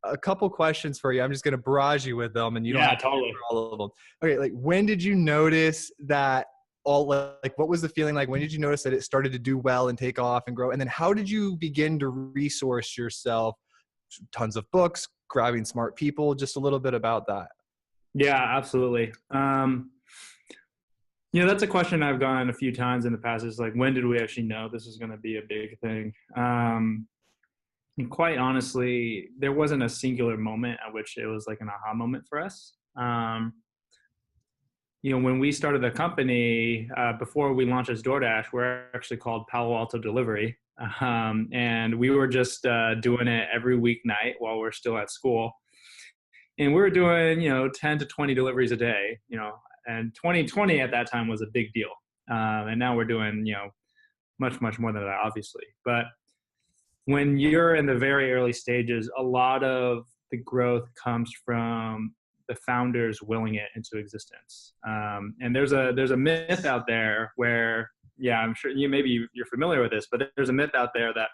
a couple questions for you. I'm just going to barrage you with them and you don't Yeah, have to totally. answer all of them. Okay. Like when did you notice that what was the feeling like? When did you notice that it started to do well and take off and grow? And then how did you begin to resource yourself? Tons of books, grabbing smart people, just a little bit about that. Yeah, absolutely. That's a question I've gotten a few times in the past is like, when did we actually know this was going to be a big thing? And quite honestly, there wasn't a singular moment at which it was like an aha moment for us. When we started the company, before we launched as DoorDash, we're actually called Palo Alto Delivery. And we were just doing it every weeknight while we're still at school. And we were doing, 10 to 20 deliveries a day, and 2020 at that time was a big deal. And now we're doing, much, much more than that, obviously. But when you're in the very early stages, a lot of the growth comes from the founders willing it into existence. And there's a myth out there where, yeah, I'm sure you're familiar with this, but there's a myth out there that,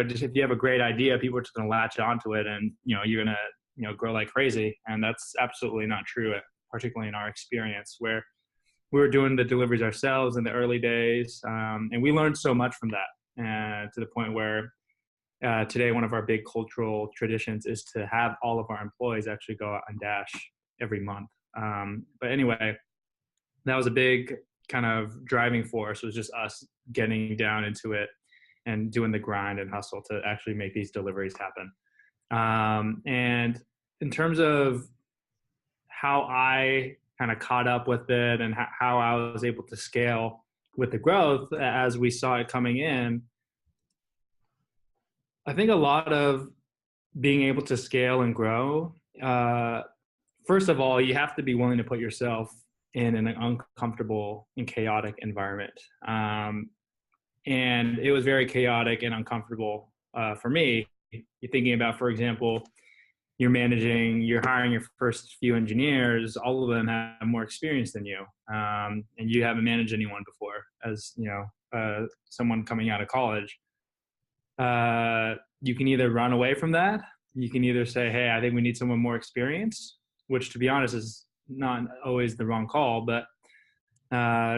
just if you have a great idea, people are just going to latch onto it and, you're going to, grow like crazy. And that's absolutely not true, particularly in our experience where we were doing the deliveries ourselves in the early days. And we learned so much from that, to the point where today, one of our big cultural traditions is to have all of our employees actually go out and dash every month. But anyway, that was a big kind of driving force, was just us getting down into it and doing the grind and hustle to actually make these deliveries happen. And in terms of how I kind of caught up with it and how I was able to scale with the growth as we saw it coming in, I think a lot of being able to scale and grow, first of all, you have to be willing to put yourself in an uncomfortable and chaotic environment. And it was very chaotic and uncomfortable for me. You're thinking about, for example, you're hiring your first few engineers, all of them have more experience than you. And you haven't managed anyone before as, someone coming out of college. You can either run away from that. You can either say, hey, I think we need someone more experienced, which to be honest is not always the wrong call, but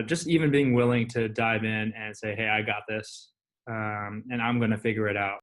just even being willing to dive in and say, hey, I got this, and I'm going to figure it out.